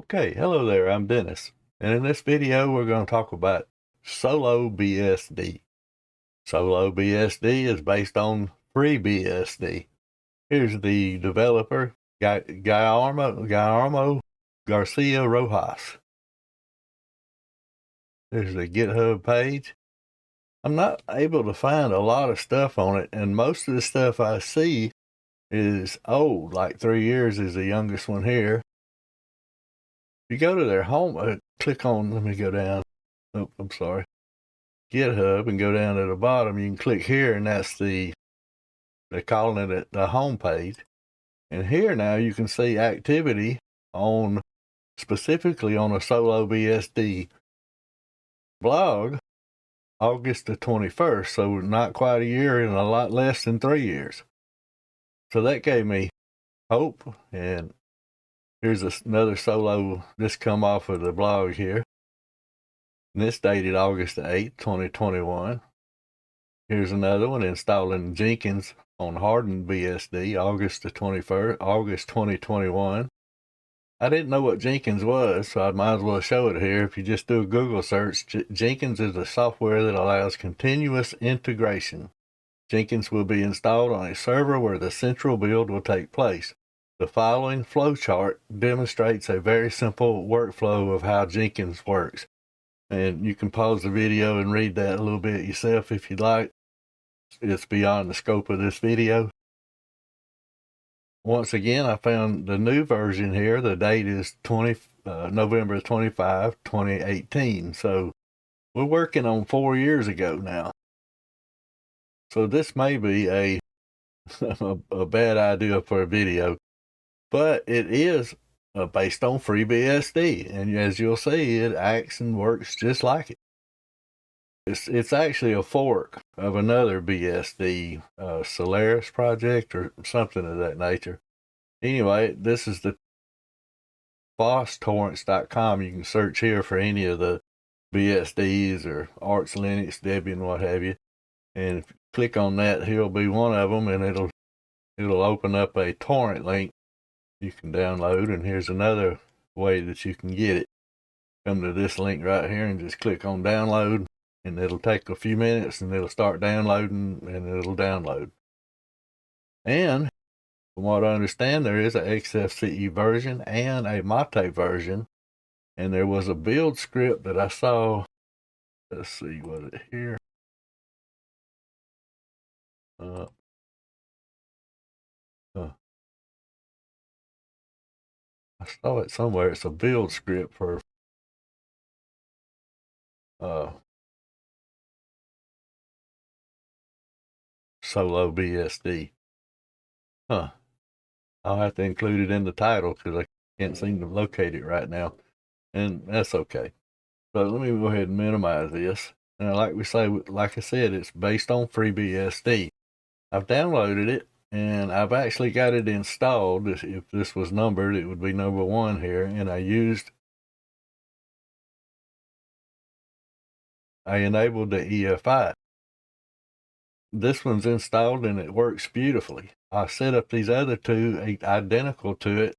Okay, hello there, I'm Dennis, and in this video we're going to talk about SuluBSD. SuluBSD is based on FreeBSD. Here's the developer, Guillermo García Rojas. There's the GitHub page. I'm not able to find a lot of stuff on it, and most of the stuff I see is old, like 3 years is the youngest one here. If you go to their home, click on, let me go down, oh, I'm sorry, GitHub, and go down to the bottom, you can click here, and that's they're calling it the home page. And here now you can see activity on, specifically on a SuluBSD blog, August the 21st, so not quite a year and a lot less than 3 years. So that gave me hope, and here's another solo, this come off of the blog here. And this dated August the 8th, 2021. Here's another one, installing Jenkins on hardened BSD, August the 21st, August 2021. I didn't know what Jenkins was, so I might as well show it here. If you just do a Google search, Jenkins is a software that allows continuous integration. Jenkins will be installed on a server where the central build will take place. The following flowchart demonstrates a very simple workflow of how Jenkins works. And you can pause the video and read that a little bit yourself if you'd like. It's beyond the scope of this video. Once again, I found the new version here. The date is November 25, 2018. So we're working on 4 years ago now. So this may be a bad idea for a video, but it is based on FreeBSD, and as you'll see, it acts and works just like it. It's actually a fork of another BSD, Solaris project or something of that nature. Anyway, this is the fusefs-ntfs.com. You can search here for any of the BSDs or Arch Linux, Debian, what have you. And if you click on that, here'll be one of them, and it'll open up a torrent link you can download. And here's another way that you can get it. Come to this link right here and just click on download, and it'll take a few minutes, and it'll start downloading, and it'll download. And from what I understand, there is a XFCE version and a Mate version, and there was a build script that I saw. Let's see, what it here? I saw it somewhere. It's a build script for SuluBSD. I'll have to include it in the title because I can't seem to locate it right now, and that's okay. So let me go ahead and minimize this. Now, like I said, it's based on FreeBSD. I've downloaded it, and I've actually got it installed. If this was numbered, it would be number 1 here, and I enabled the EFI. This one's installed and it works beautifully. I set up these other two identical to it,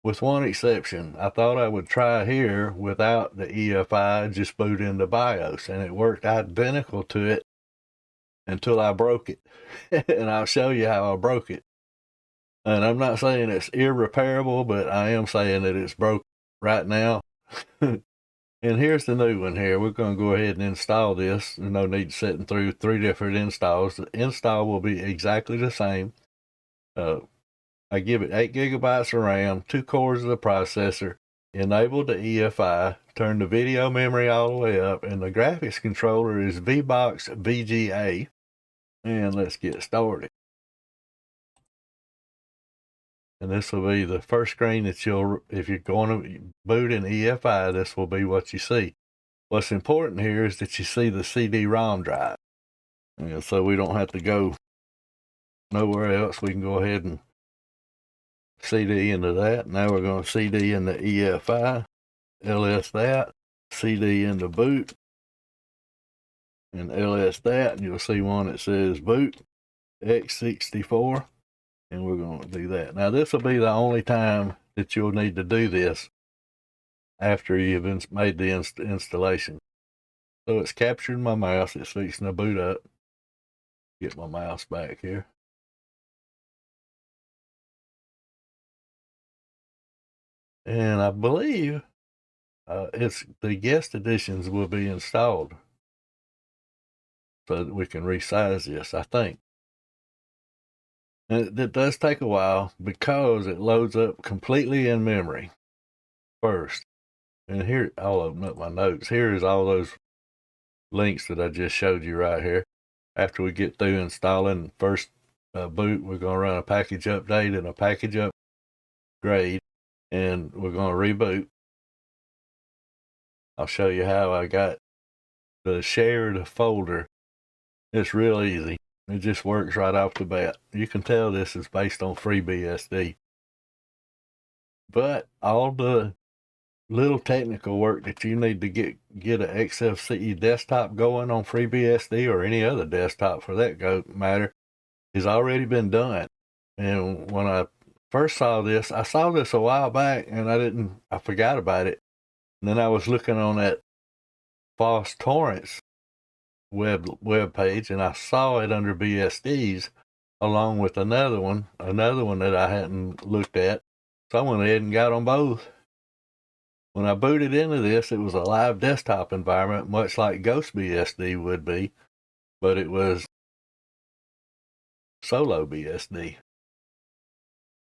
with one exception. I thought I would try here without the EFI, just boot into BIOS, and it worked identical to it until I broke it. And I'll show you how I broke it. And I'm not saying it's irreparable, but I am saying that it's broke right now. And here's the new one here. We're going to go ahead and install this. There's no need setting through 3 different installs. The install will be exactly the same. I give it 8 gigabytes of RAM, 2 cores of the processor, enable the EFI, turn the video memory all the way up, and the graphics controller is VBox VGA. And let's get started. And this will be the first screen that if you're going to boot in EFI, this will be what you see. What's important here is that you see the CD-ROM drive. And so we don't have to go nowhere else. We can go ahead and CD into that. Now we're going to CD in the EFI, LS that, CD into boot, and LS that, and you'll see one that says boot, X64. And we're going to do that. Now, this will be the only time that you'll need to do this. after you've made the installation. So it's captured my mouse. It's fixing to boot up. Get my mouse back here. And I believe it's the guest editions will be installed so that we can resize this, I think. And it does take a while because it loads up completely in memory first. And here, I'll open up my notes. Here is all those links that I just showed you right here. After we get through installing first boot, we're going to run a package update and a package upgrade, and we're going to reboot. I'll show you how I got the shared folder. It's real easy. It just works right off the bat. You can tell this is based on FreeBSD. But all the little technical work that you need to get a XFCE desktop going on FreeBSD or any other desktop for that matter has already been done. And when I first saw this a while back and I forgot about it. And then I was looking on that fusefs web page and I saw it under BSDs along with another one that I hadn't looked at. So I went ahead and got on both. When I booted into this, it was a live desktop environment, much like GhostBSD would be, but it was SuluBSD.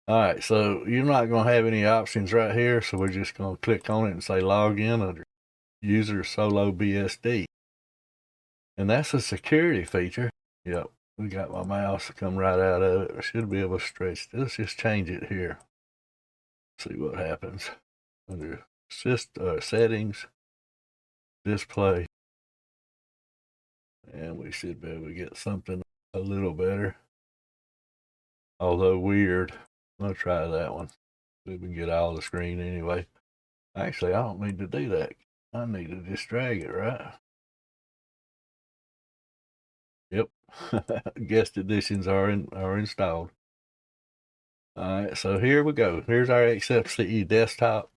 All right, so you're not going to have any options right here, so we're just going to click on it and say login under user SuluBSD. And that's a security feature. Yep, we got my mouse to come right out of it. I should be able to stretch. Let's just change it here. See what happens. Under settings, display. And we should be able to get something a little better. Although weird. I'm going to try that one. See if we can get out of the screen anyway. Actually, I don't need to do that. I need to just drag it, right? Yep. Guest editions are installed. All right, so here we go. Here's our XFCE desktop.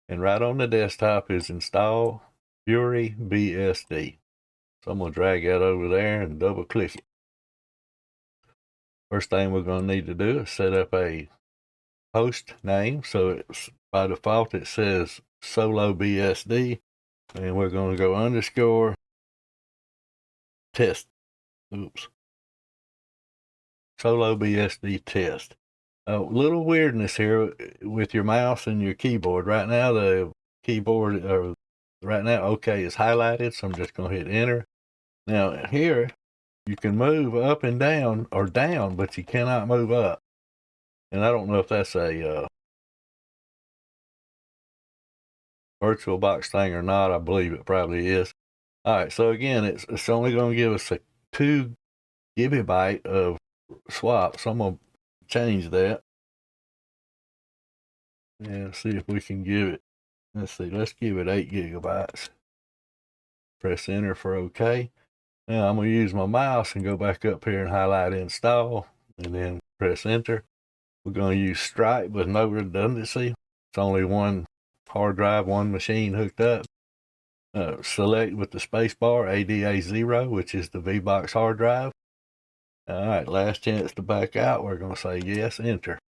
And right on the desktop is install FuryBSD. So I'm going to drag that over there and double click it. First thing we're going to need to do is set up a host name. So it's by default it says SuluBSD, and we're going to go underscore test. Oops. SuluBSD test. A little weirdness here with your mouse and your keyboard. Right now the keyboard right now OK is highlighted, so I'm just going to hit enter. Now here you can move up and down or down, but you cannot move up. And I don't know if that's a VirtualBox thing or not. I believe it probably is. All right, so again, it's only going to give us a 2 GB of swap. So I'm going to change that and see if we can give it. Let's see. Let's give it 8 GB. Press enter for OK. Now I'm going to use my mouse and go back up here and highlight install, and then press enter. We're going to use Stripe with no redundancy. It's only one hard drive, one machine hooked up. Select with the space bar ADA0, which is the VBox hard drive. All right, last chance to back out. We're going to say yes, enter.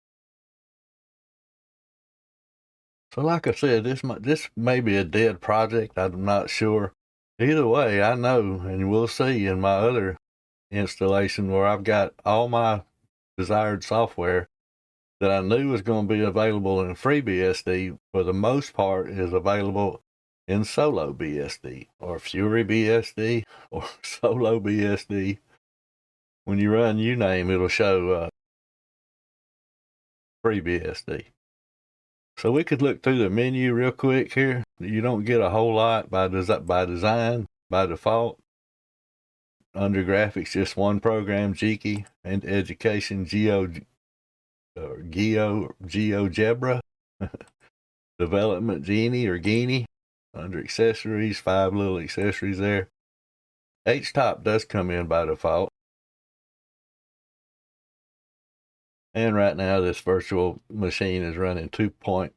So like I said, this may be a dead project. I'm not sure. Either way, I know, and we'll see in my other installation where I've got all my desired software that I knew was going to be available in FreeBSD, for the most part, is available in SuluBSD or FuryBSD or SuluBSD. When you run uname, it'll show FreeBSD. So we could look through the menu real quick here. You don't get a whole lot by design, by default. Under graphics, just one program, Geeky, and education, GeoGebra. Development, Genie or Genie. Under accessories, 5 little accessories there. HTOP does come in by default. And right now this virtual machine is running 2.41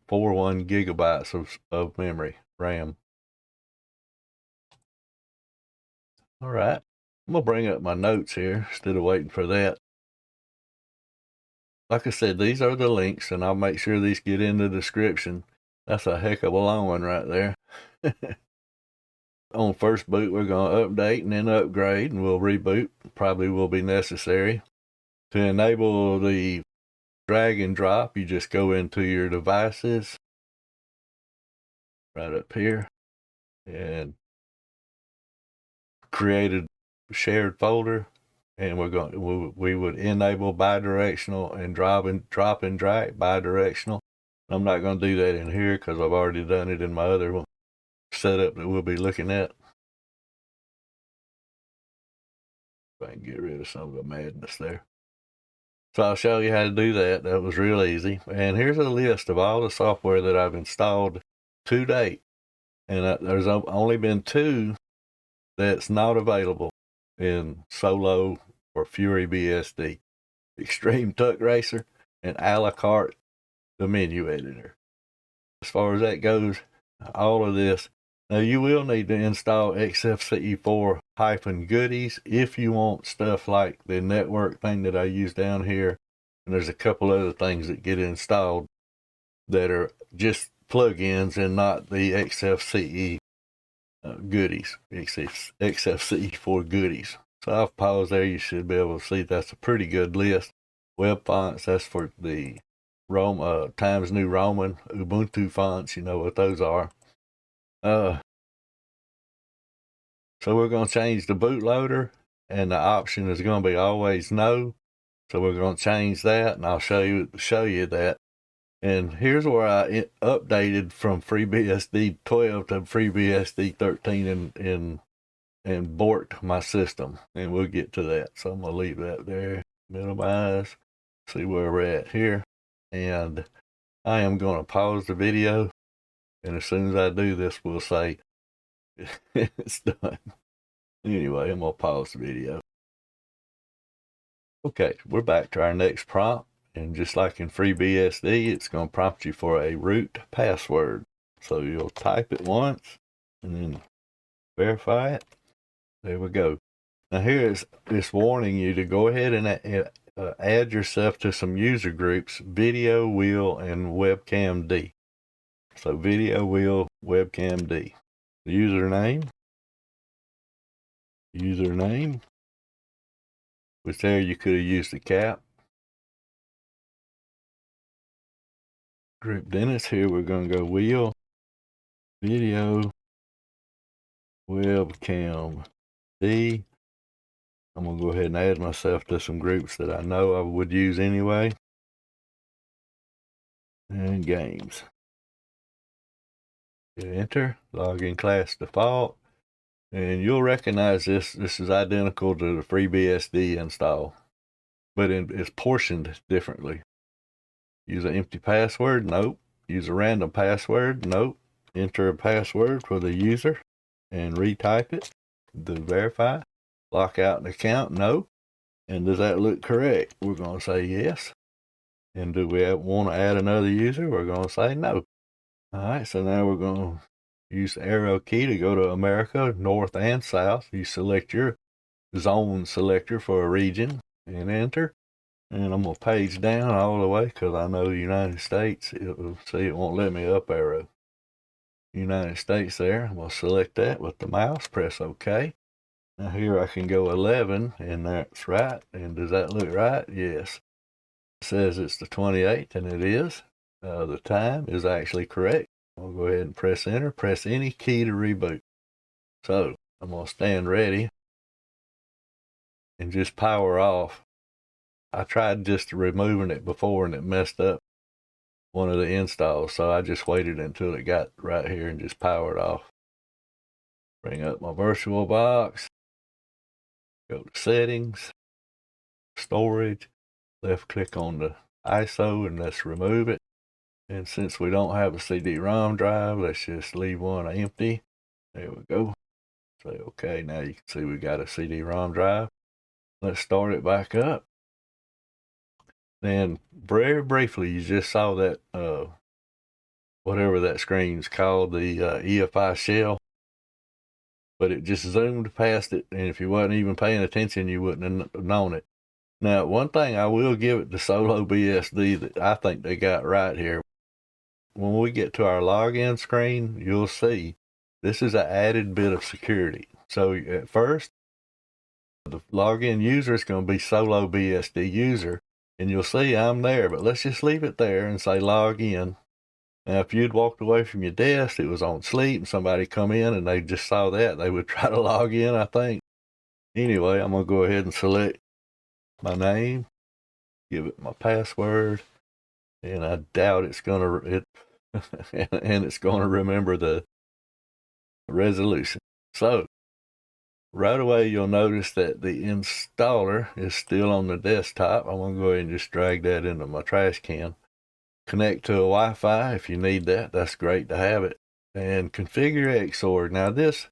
gigabytes of memory. RAM. All right, I'm gonna bring up my notes here instead of waiting for that. Like I said, these are the links, and I'll make sure these get in the description. That's a heck of a long one right there. On first boot, we're going to update and then upgrade, and we'll reboot. Probably will be necessary. To enable the drag and drop, you just go into your devices right up here and create a shared folder, and we would enable bidirectional and drop and drag bidirectional. I'm not going to do that in here because I've already done it in my other setup that we'll be looking at. If I can get rid of some of the madness there. So I'll show you how to do that. That was real easy. And here's a list of all the software that I've installed to date. And there's only been 2 that's not available in Solo or FuryBSD. Extreme Tuck Racer and a la carte, the menu editor. As far as that goes, all of this. Now you will need to install xfce4-goodies if you want stuff like the network thing that I use down here. And there's a couple other things that get installed that are just plugins and not the xfce goodies, xfce4-goodies. So I've paused there. You should be able to see that's a pretty good list. Web fonts, that's for the Times New Roman, Ubuntu fonts, you know what those are. So we're going to change the bootloader, and the option is going to be always no. So we're going to change that, and I'll show you that. And here's where I updated from FreeBSD 12 to FreeBSD 13 and borked my system, and we'll get to that. So I'm going to leave that there, minimize, see where we're at here, and I am going to pause the video, and as soon as I do this, we'll say it's done. Anyway, I'm going to pause the video. Okay, we're back to our next prompt, and just like in FreeBSD, it's going to prompt you for a root password. So you'll type it once, and then verify it. There we go. Now here it's warning you to go ahead and add yourself to some user groups, video, wheel, and webcam D. So video, wheel, webcam D. The username, which there you could have used the cap. Group Dennis, here we're going to go wheel, video, webcam D. I'm going to go ahead and add myself to some groups that I know I would use anyway. And games. Hit enter, login class default. And you'll recognize this. This is identical to the FreeBSD install, but it's portioned differently. Use an empty password? Nope. Use a random password? Nope. Enter a password for the user and retype it to verify. Lock out an account? No. And does that look correct? We're going to say yes. And do we want to add another user? We're going to say no. All right, so now we're going to use the arrow key to go to America, north and south. You select your zone selector for a region and enter. And I'm going to page down all the way because I know the United States. It won't let me up arrow. United States there. I'm going to select that with the mouse, press OK. Now here I can go 11, and that's right. And does that look right? Yes. It says it's the 28th, and it is. The time is actually correct. I'll go ahead and press enter. Press any key to reboot. So I'm going to stand ready and just power off. I tried just removing it before, and it messed up one of the installs, so I just waited until it got right here and just powered off. Bring up my VirtualBox. Go to settings, storage, left click on the ISO, and let's remove it. And since we don't have a CD-ROM drive, let's just leave one empty. There we go. Say okay. Now you can see we got a CD-ROM drive. Let's start it back up. Then very briefly, you just saw that whatever that screen's called, the EFI shell, but it just zoomed past it, and if you wasn't even paying attention, you wouldn't have known it. Now, one thing I will give it to SuluBSD that I think they got right here, when we get to our login screen, you'll see this is an added bit of security. So at first, the login user is going to be SuluBSD user, and you'll see I'm there, but let's just leave it there and say log in. Now, if you'd walked away from your desk, it was on sleep, and somebody come in and they just saw that, they would try to log in, I think. Anyway, I'm going to go ahead and select my name, give it my password, and I doubt it's going to, and it's going to remember the resolution. So, right away, you'll notice that the installer is still on the desktop. I'm going to go ahead and just drag that into my trash can. Connect to a Wi-Fi if you need that. That's great to have it. And configure Xorg. Now this,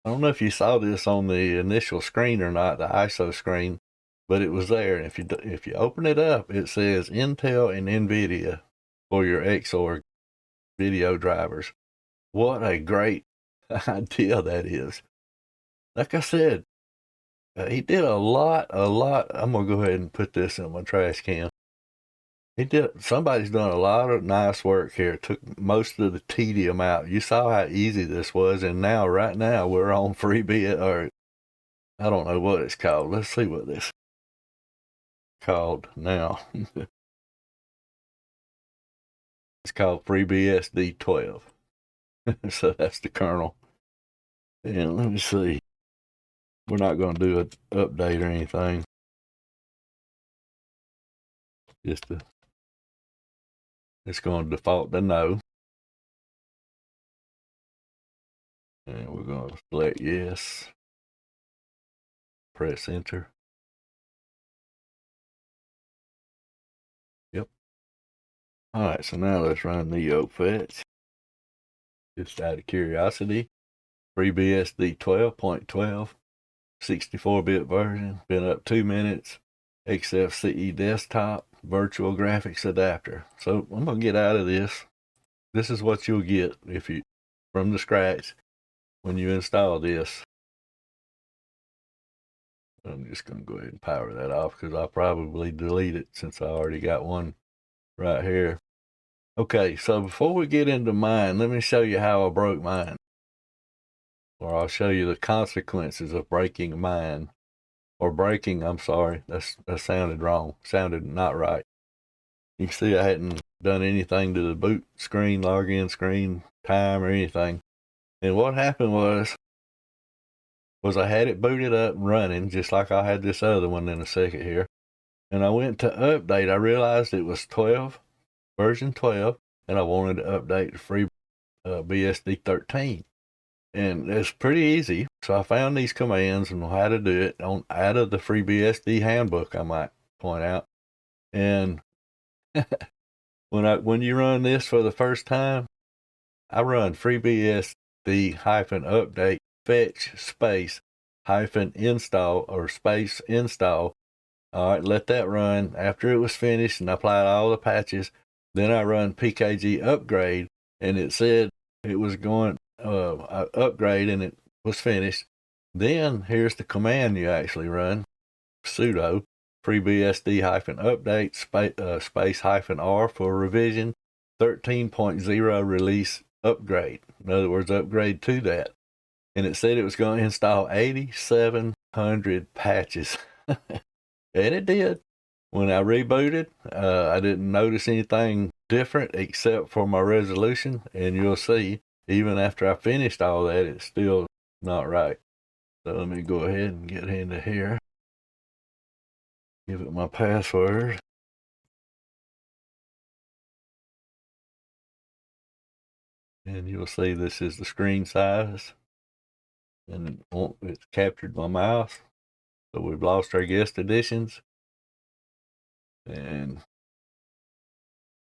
I don't know if you saw this on the initial screen or not, the ISO screen, but it was there. And if you open it up, it says Intel and NVIDIA for your Xorg video drivers. What a great idea that is. Like I said, he did a lot. I'm going to go ahead and put this in my trash can. Somebody's done a lot of nice work here. It took most of the tedium out. You saw how easy this was, and now, right now, we're on FreeBSD, or I don't know what it's called. Let's see what this is called now. It's called FreeBSD 12. So that's the kernel. And let me see. We're not going to do an update or anything. It's going to default to no. And we're going to select yes. Press enter. Yep. All right, so now let's run neofetch. Just out of curiosity. FreeBSD 12.12, 64-bit version. Been up 2 minutes. XFCE desktop, virtual graphics adapter. So I'm going to get out of this. This is what you'll get if you, from the scratch, when you install this. I'm just going to go ahead and power that off because I'll probably delete it since I already got one right here. Okay, so before we get into mine, let me show you how I broke mine. Or I'll show you the consequences of breaking mine. Or breaking, I'm sorry, that sounded wrong. Sounded not right. You can see I hadn't done anything to the boot screen, login screen, time, or anything. And what happened was I had it booted up and running, just like I had this other one in a second here. And I went to update. I realized it was 12, version 12, and I wanted to update to free BSD 13. And it's pretty easy. So I found these commands and how to do it out of the FreeBSD handbook, I might point out. And when you run this for the first time, I run FreeBSD-update fetch space -install or space install. All right, let that run. After it was finished and I applied all the patches, then I run pkg upgrade, and it said it was going upgrade and it was finished. Then here's the command you actually run: sudo FreeBSD-update space -r for revision 13.0 release upgrade. In other words, upgrade to that. And it said it was going to install 8,700 patches. And it did. When I rebooted, I didn't notice anything different except for my resolution. And you'll see, even after I finished all that, it's still not right. So let me go ahead and get into here. Give it my password. And you'll see this is the screen size. And it's captured my mouse. So we've lost our guest editions. And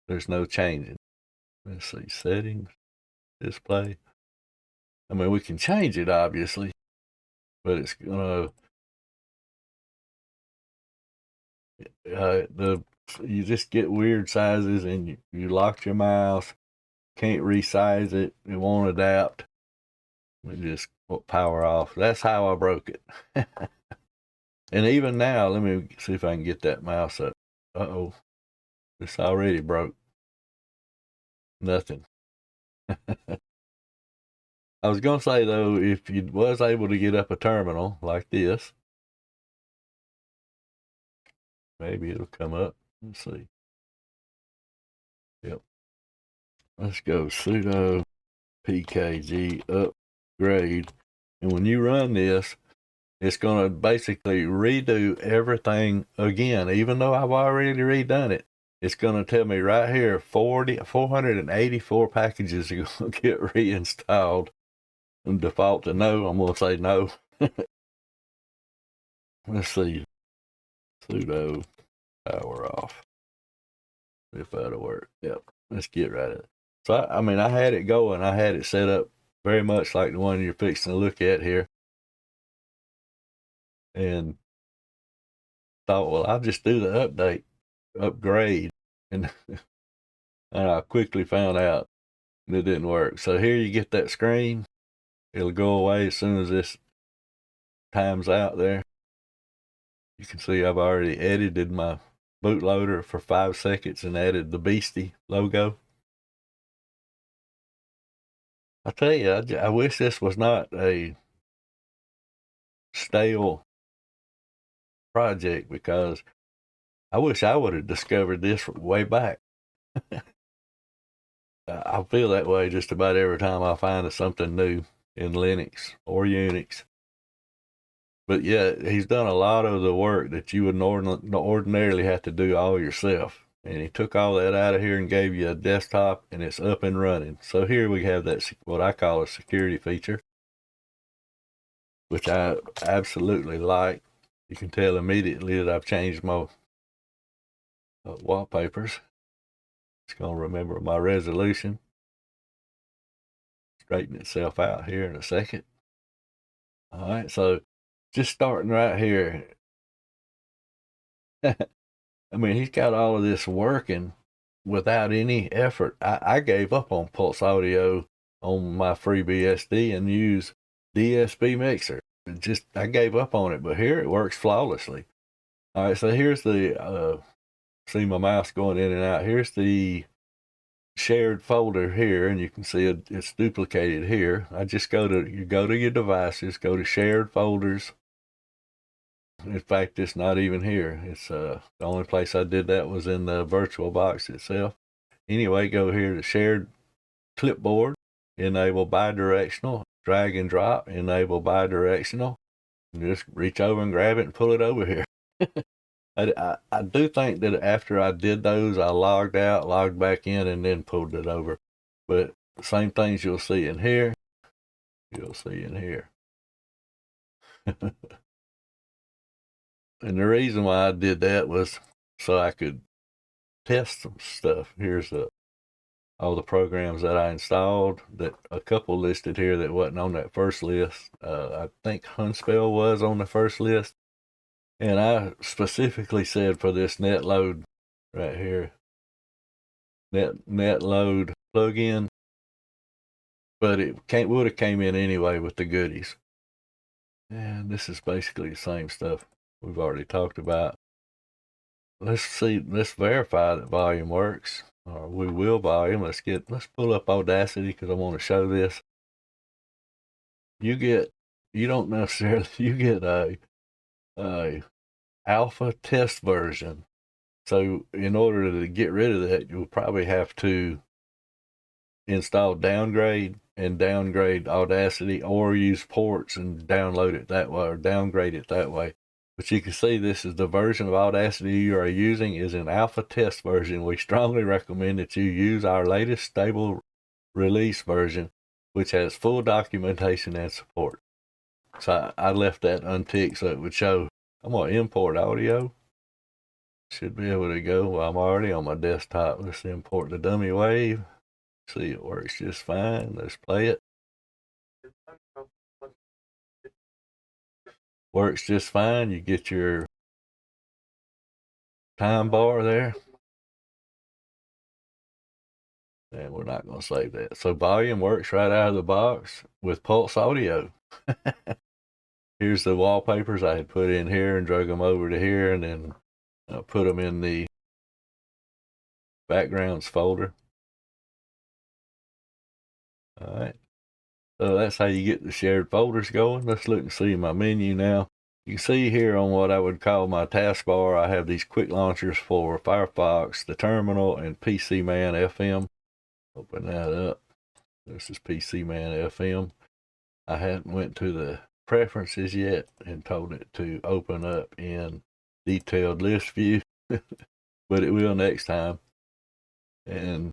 there's no changing. Let's see, settings, display. I mean, we can change it, obviously, but it's gonna, you just get weird sizes, and you lock your mouse. can't resize it. It won't adapt. We just power off. That's how I broke it. And even now, let me see if I can get that mouse up. Uh-oh. It's already broke. Nothing. I was going to say, though, if you was able to get up a terminal like this, maybe it'll come up. Let's see. Yep. Let's go sudo pkg upgrade. And when you run this, it's going to basically redo everything again. Even though I've already redone it, it's going to tell me right here 484 packages are going to get reinstalled. And default to no, I'm going to say no. Let's see. Sudo power off. If that'll work. Yep. Let's get right at it. So, I mean, I had it going. I had it set up very much like the one you're fixing to look at here. And thought, well, I'll just do the upgrade. And, and I quickly found out it didn't work. So here you get that screen. It'll go away as soon as this time's out there. You can see I've already edited my bootloader for 5 seconds and added the BSD logo. I tell you, I wish this was not a stale project, because I wish I would have discovered this way back. I feel that way just about every time I find something new in Linux or Unix. But yeah, he's done a lot of the work that you would ordinarily have to do all yourself. And he took all that out of here and gave you a desktop, and it's up and running. So here we have that, what I call a security feature, which I absolutely like. You can tell immediately that I've changed my wallpapers. It's going to remember my resolution. Straighten itself out here in a second. All right, so just starting right here. I mean, he's got all of this working without any effort. I gave up on Pulse Audio on my FreeBSD and used DSP Mixer. I gave up on it, but here it works flawlessly. All right, so here's the, see my mouse going in and out. Here's the shared folder here, and you can see it's duplicated here. I just go to your devices, go to shared folders. In fact, it's not even here. It's the only place I did that was in the virtual box itself. Anyway, go here to shared clipboard, enable bidirectional, drag and drop, enable bidirectional, and just reach over and grab it and pull it over here. I do think that after I did those, I logged out, logged back in, and then pulled it over. But the same things you'll see in here, you'll see in here. And the reason why I did that was so I could test some stuff. Here's all the programs that I installed, that a couple listed here that wasn't on that first list. I think Hunspell was on the first list. And I specifically said for this netload right here, netload plugin, but it would have came in anyway with the goodies. And this is basically the same stuff we've already talked about. Let's verify that volume works, or we will volume. Let's pull up Audacity, because I want to show this. You get a alpha test version. So in order to get rid of that, you'll probably have to install downgrade Audacity, or use ports and download it that way, or downgrade it that way. But you can see this is the version of Audacity you are using is an alpha test version. We strongly recommend that you use our latest stable release version, which has full documentation and support. So I left that unticked so it would show. I'm going to import audio. Should be able to go. Well, I'm already on my desktop. Let's import the dummy wave. See, it works just fine. Let's play it. Works just fine. You get your time bar there. And we're not going to save that. So volume works right out of the box with Pulse Audio. Here's the wallpapers I had put in here and drug them over to here, and then put them in the backgrounds folder. All right. So that's how you get the shared folders going. Let's look and see my menu now. You can see here on what I would call my taskbar, I have these quick launchers for Firefox, the terminal, and pcmanfm. Open that up. This is pcmanfm. I hadn't went to the preferences yet and told it to open up in detailed list view, but it will next time. And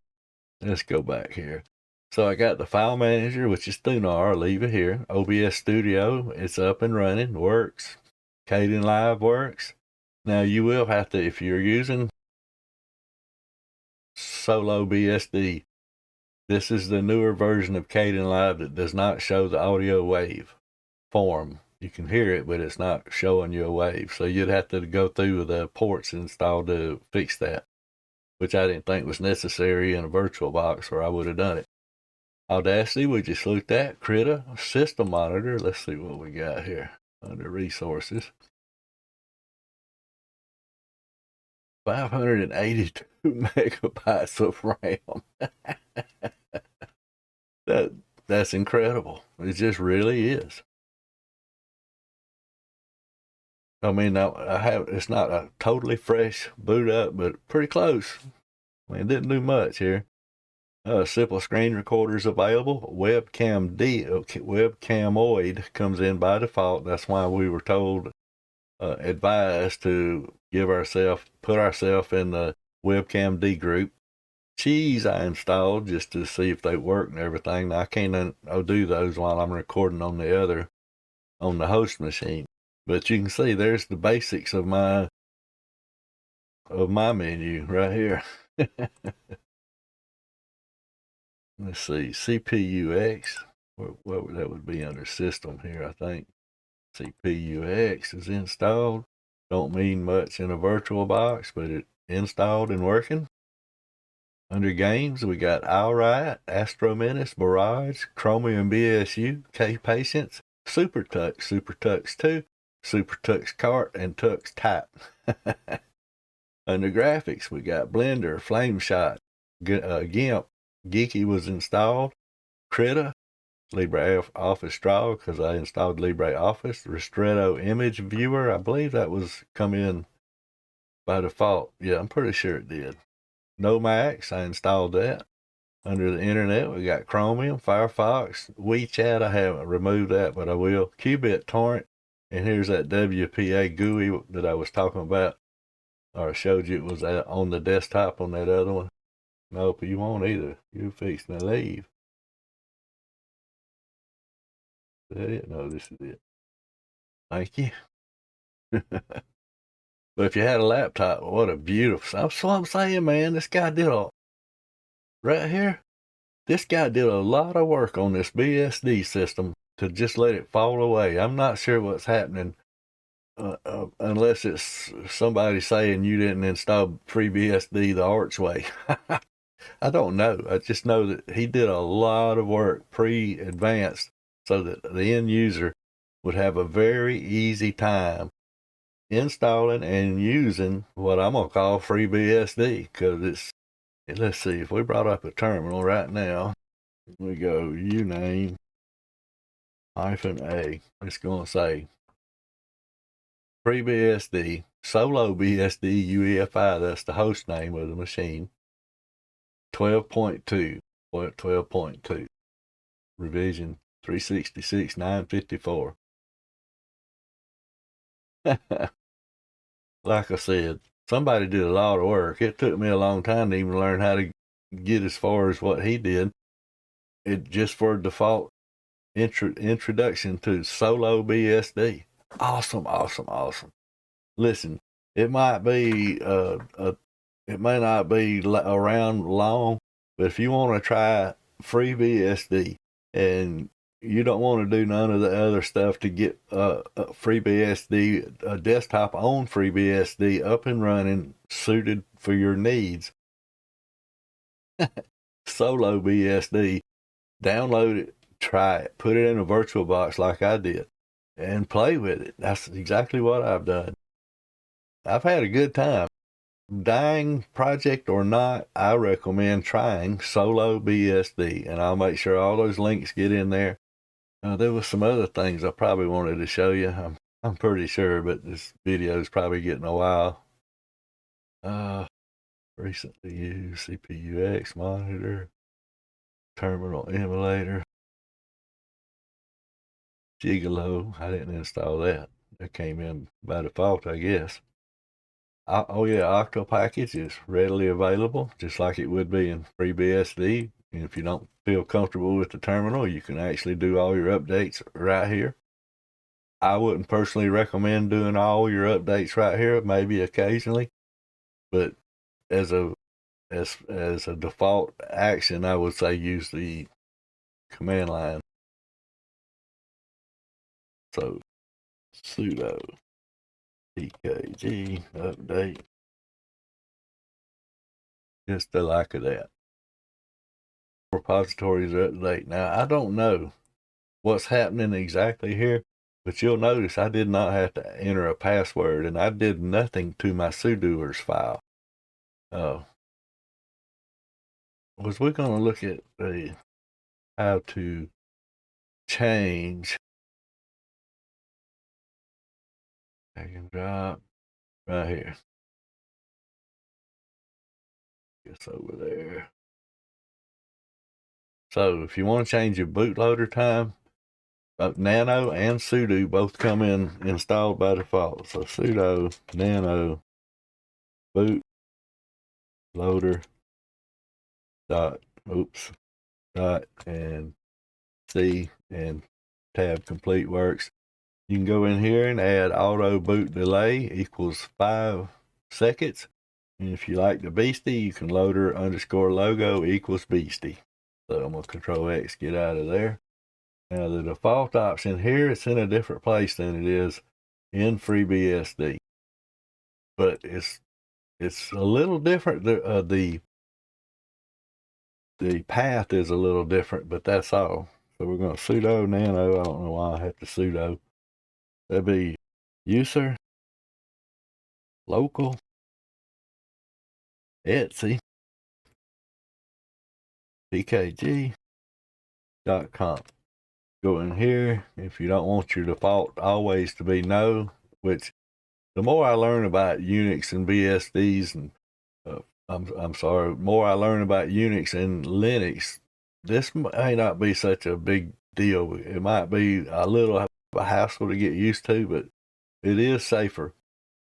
let's go back here. So I got the file manager, which is Thunar. I'll leave it here. OBS-studio, it's up and running, works. Kdenlive works. Now you will have to, if you're using SuluBSD, this is the newer version of Kdenlive that does not show the audio wave form. You can hear it, but it's not showing you a wave. So you'd have to go through the ports installed to fix that, which I didn't think was necessary in a VirtualBox, or I would have done it. Audacity, we just looked at. Krita, system monitor. Let's see what we got here under resources. 582 megabytes of RAM. That's incredible. It just really is. I mean, it's not a totally fresh boot up, but pretty close. I mean, it didn't do much here. Simple screen recorders available. Webcamoid comes in by default. That's why we were told, advised to put ourselves in the webcam-d group. Cheese I installed just to see if they work and everything. Now, I can't do those while I'm recording on the host machine. But you can see there's the basics of my menu right here. Let's see, CPUX. What that would be under system here, I think. CPUX is installed. Don't mean much in a VirtualBox, but it installed and working. Under games, we got Alright, Astro Menace, Mirage, chromium-bsu, K-Patience, Super Tux 2, Super Tux Cart, and Tux Type. Under graphics, we got Blender, Flameshot, GIMP, Geeky was installed, Krita, LibreOffice Draw, because I installed LibreOffice, Ristretto Image Viewer, I believe that was come in by default. Yeah, I'm pretty sure it did. Nomacs, I installed that. Under the internet, we got Chromium, Firefox, WeChat, I haven't removed that, but I will. qbittorrent, and here's that WPA GUI that I was talking about, or I showed you it was on the desktop on that other one. Nope, you won't either. You're fixing to leave. Is that it? No, this is it. Thank you. But if you had a laptop, what a beautiful, that's what I'm saying, man. This guy did right here, this guy did a lot of work on this BSD system to just let it fall away. I'm not sure what's happening unless it's somebody saying you didn't install FreeBSD the archway. I don't know. I just know that he did a lot of work pre-advanced so that the end user would have a very easy time installing and using what I'm going to call FreeBSD, because let's see, if we brought up a terminal right now, we go uname -a, it's going to say FreeBSD, SuluBSD UEFI, that's the host name of the machine, 12.2, revision 366, 954. Like I said, somebody did a lot of work. It took me a long time to even learn how to get as far as what he did. It just for default introduction to SuluBSD. Awesome, awesome, awesome. Listen, it might be it may not be around long, but if you want to try FreeBSD and you don't want to do none of the other stuff to get FreeBSD, a desktop on FreeBSD up and running, suited for your needs, SuluBSD, download it, try it, put it in a VirtualBox like I did, and play with it. That's exactly what I've done. I've had a good time. Dying project or not, I recommend trying SuluBSD, and I'll make sure all those links get in there. There was some other things I probably wanted to show you. I'm pretty sure, but this video is probably getting a while. Recently used CPU-X monitor, terminal emulator, Gigolo. I didn't install that. That came in by default, I guess. Oh yeah, octopkg is readily available, just like it would be in FreeBSD. And if you don't feel comfortable with the terminal, you can actually do all your updates right here. I wouldn't personally recommend doing all your updates right here, maybe occasionally, but as a default action, I would say use the command line. So sudo pkg update, just the like of that. Repositories are up to date. Now I don't know what's happening exactly here, but you'll notice I did not have to enter a password, and I did nothing to my sudoers file. Was we going to look at how to change, drag and drop right here. Guess over there. So if you want to change your bootloader time, nano and sudo both come in installed by default. So sudo nano boot loader dot and C and tab complete works. You can go in here and add auto boot delay equals 5 seconds. And if you like the beastie, you can loader underscore logo equals beastie. So I'm going to Control X, get out of there. Now the default option here, it's in a different place than it is in FreeBSD. But it's a little different. The path is a little different, but that's all. So we're going to sudo nano. I don't know why I have to sudo. That'd be user local etsy pkg.com. Go in here. If you don't want your default always to be no, which the more I learn about Unix and BSDs and more I learn about Unix and Linux, this may not be such a big deal. It might be a little of a hassle to get used to, but it is safer.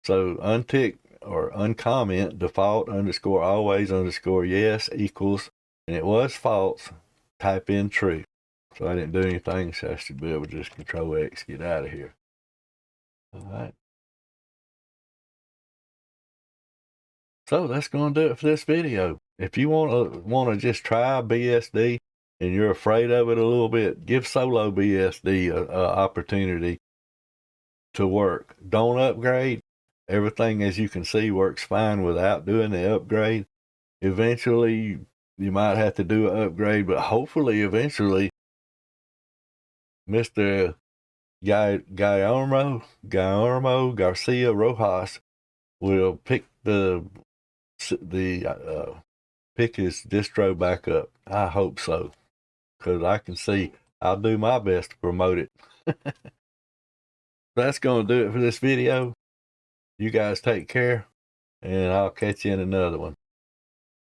So untick or uncomment default underscore always underscore yes equals, and it was false, type in true. So I didn't do anything, so I should be able to just Control X, get out of here. All right. So that's going to do it for this video. If you want to just try BSD and you're afraid of it a little bit, give SuluBSD a opportunity to work. Don't upgrade. Everything, as you can see, works fine without doing the upgrade. Eventually, you might have to do an upgrade, but hopefully, eventually, Mr. Guillermo García Rojas will pick pick his distro back up. I hope so, because I can see I'll do my best to promote it. That's going to do it for this video. You guys take care, and I'll catch you in another one.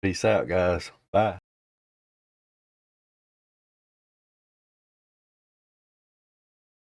Peace out, guys. Bye.